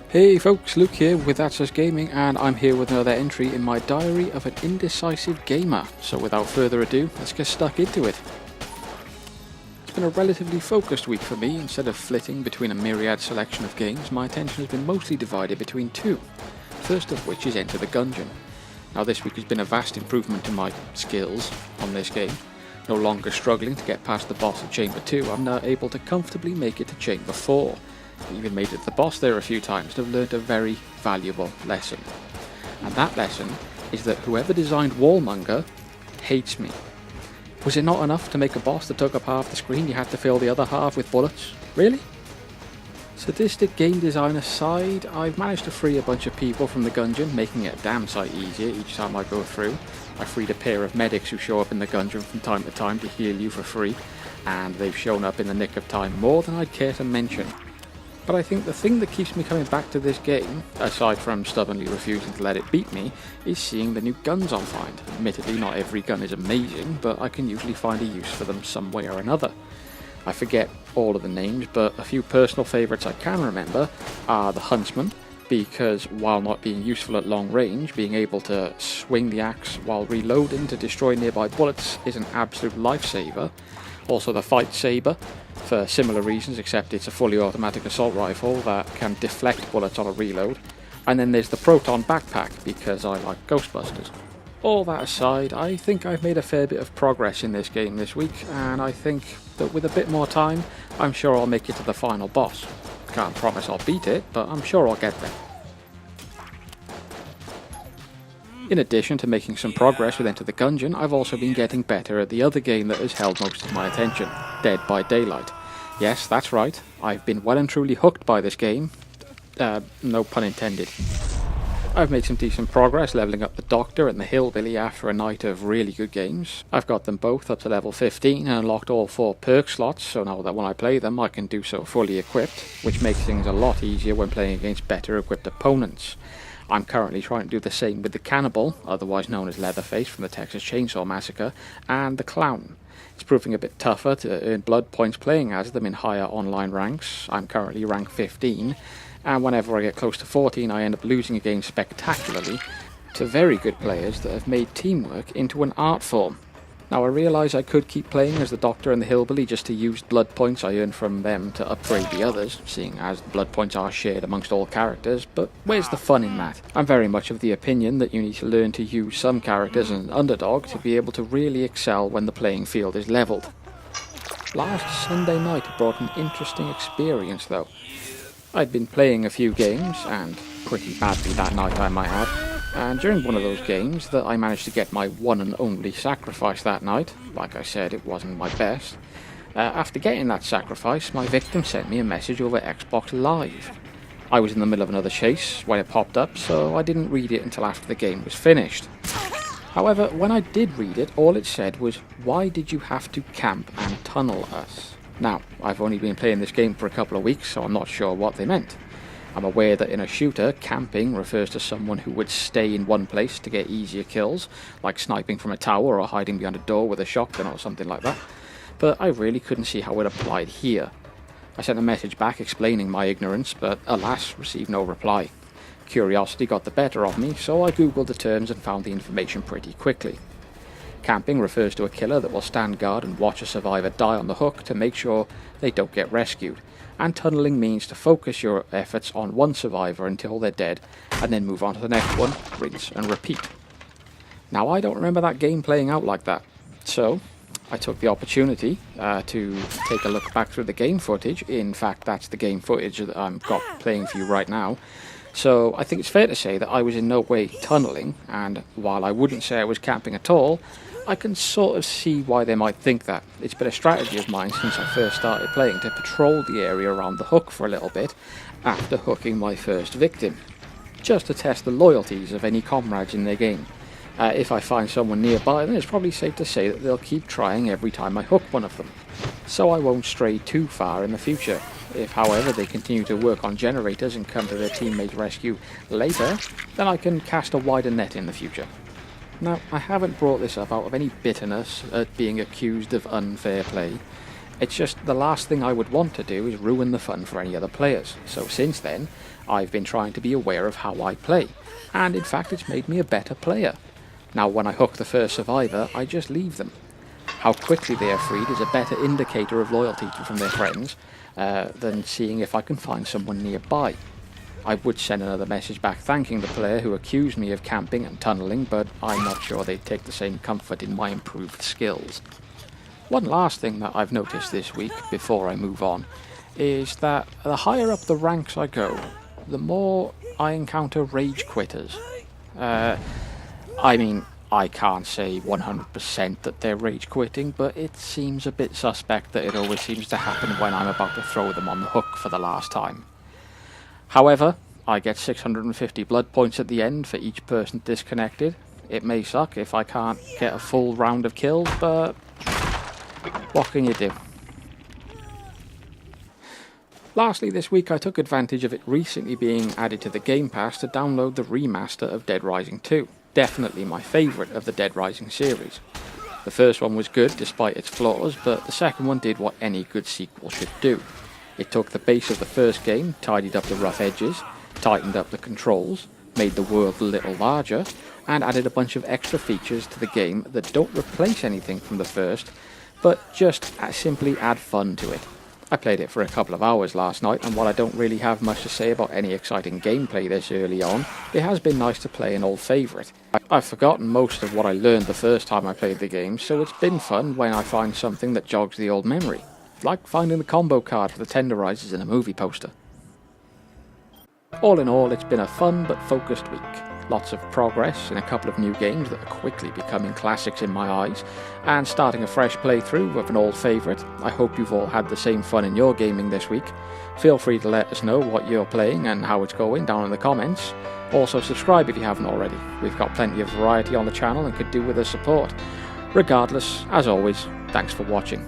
Hey folks, Luke here with That's Just Gaming, and I'm here with another entry in my diary of an indecisive gamer. So without further ado, let's get stuck into it. It's been a relatively focused week for me. Instead of flitting between a myriad selection of games, my attention has been mostly divided between two. First of which is Enter the Gungeon. Now this week has been a vast improvement in my skills on this game. No longer struggling to get past the boss of Chamber 2, I'm now able to comfortably make it to Chamber 4. I even made it to the boss there a few times and have learned a very valuable lesson. And that lesson is that whoever designed Wallmonger hates me. Was it not enough to make a boss that took up half the screen, you had to fill the other half with bullets? Really? Sadistic game design aside, I've managed to free a bunch of people from the Gungeon, making it a damn sight easier each time I go through. I freed a pair of medics who show up in the Gungeon from time to time to heal you for free, and they've shown up in the nick of time more than I'd care to mention. But I think the thing that keeps me coming back to this game, aside from stubbornly refusing to let it beat me, is seeing the new guns I'll find. Admittedly, not every gun is amazing, but I can usually find a use for them some way or another. I forget all of the names, but a few personal favourites I can remember are the Huntsman, because while not being useful at long range, being able to swing the axe while reloading to destroy nearby bullets is an absolute lifesaver. Also the Fight Saber, for similar reasons, except it's a fully automatic assault rifle that can deflect bullets on a reload. And then there's the Proton Backpack, because I like Ghostbusters. All that aside, I think I've made a fair bit of progress in this game this week, and I think that with a bit more time, I'm sure I'll make it to the final boss. Can't promise I'll beat it, but I'm sure I'll get there. In addition to making some progress with Enter the Gungeon, I've also been getting better at the other game that has held most of my attention, Dead by Daylight. Yes, that's right, I've been well and truly hooked by this game. No pun intended. I've made some decent progress leveling up the Doctor and the Hillbilly after a night of really good games. I've got them both up to level 15 and unlocked all 4 perk slots, so now that when I play them I can do so fully equipped, which makes things a lot easier when playing against better equipped opponents. I'm currently trying to do the same with the Cannibal, otherwise known as Leatherface from the Texas Chainsaw Massacre, and the Clown. It's proving a bit tougher to earn blood points playing as them in higher online ranks. I'm currently rank 15, and whenever I get close to 14 I end up losing a game spectacularly to very good players that have made teamwork into an art form. Now I realise I could keep playing as the Doctor and the Hillbilly just to use blood points I earn from them to upgrade the others, seeing as the blood points are shared amongst all characters, but where's the fun in that? I'm very much of the opinion that you need to learn to use some characters as an underdog to be able to really excel when the playing field is levelled. Last Sunday night brought an interesting experience though. I'd been playing a few games, and pretty badly that night I might add. And during one of those games that I managed to get my one and only sacrifice that night. Like I said, it wasn't my best. After getting that sacrifice, my victim sent me a message over Xbox Live. I was in the middle of another chase when it popped up, so I didn't read it until after the game was finished. However, when I did read it, all it said was, "Why did you have to camp and tunnel us?" Now, I've only been playing this game for a couple of weeks, so I'm not sure what they meant. I'm aware that in a shooter, camping refers to someone who would stay in one place to get easier kills, like sniping from a tower or hiding behind a door with a shotgun or something like that, but I really couldn't see how it applied here. I sent a message back explaining my ignorance, but alas, received no reply. Curiosity got the better of me, so I googled the terms and found the information pretty quickly. Camping refers to a killer that will stand guard and watch a survivor die on the hook to make sure they don't get rescued. And tunnelling means to focus your efforts on one survivor until they're dead, and then move on to the next one, rinse and repeat. Now I don't remember that game playing out like that, so I took the opportunity to take a look back through the game footage. In fact, that's the game footage that I've got playing for you right now. So I think it's fair to say that I was in no way tunnelling, and while I wouldn't say I was camping at all, I can sort of see why they might think that. It's been a strategy of mine since I first started playing to patrol the area around the hook for a little bit after hooking my first victim, just to test the loyalties of any comrades in their game. If I find someone nearby, then it's probably safe to say that they'll keep trying every time I hook one of them, so I won't stray too far in the future. If, however, they continue to work on generators and come to their teammates' rescue later, then I can cast a wider net in the future. Now, I haven't brought this up out of any bitterness at being accused of unfair play. It's just the last thing I would want to do is ruin the fun for any other players. So since then, I've been trying to be aware of how I play, and in fact it's made me a better player. Now when I hook the first survivor, I just leave them. How quickly they are freed is a better indicator of loyalty from their friends than seeing if I can find someone nearby. I would send another message back thanking the player who accused me of camping and tunnelling, but I'm not sure they'd take the same comfort in my improved skills. One last thing that I've noticed this week, before I move on, is that the higher up the ranks I go, the more I encounter rage quitters. I mean, I can't say 100% that they're rage quitting, but it seems a bit suspect that it always seems to happen when I'm about to throw them on the hook for the last time. However, I get 650 blood points at the end for each person disconnected. It may suck if I can't get a full round of kills, but what can you do? Lastly, this week I took advantage of it recently being added to the Game Pass to download the remaster of Dead Rising 2. Definitely my favourite of the Dead Rising series. The first one was good despite its flaws, but the second one did what any good sequel should do. It took the base of the first game, tidied up the rough edges, tightened up the controls, made the world a little larger, and added a bunch of extra features to the game that don't replace anything from the first, but just simply add fun to it. I played it for a couple of hours last night, and while I don't really have much to say about any exciting gameplay this early on, it has been nice to play an old favourite. I've forgotten most of what I learned the first time I played the game, so it's been fun when I find something that jogs the old memory. Like finding the combo card for the tenderizers in a movie poster. All in all, it's been a fun but focused week. Lots of progress in a couple of new games that are quickly becoming classics in my eyes, and starting a fresh playthrough of an old favourite. I hope you've all had the same fun in your gaming this week. Feel free to let us know what you're playing and how it's going down in the comments. Also subscribe if you haven't already. We've got plenty of variety on the channel and could do with the support. Regardless, as always, thanks for watching.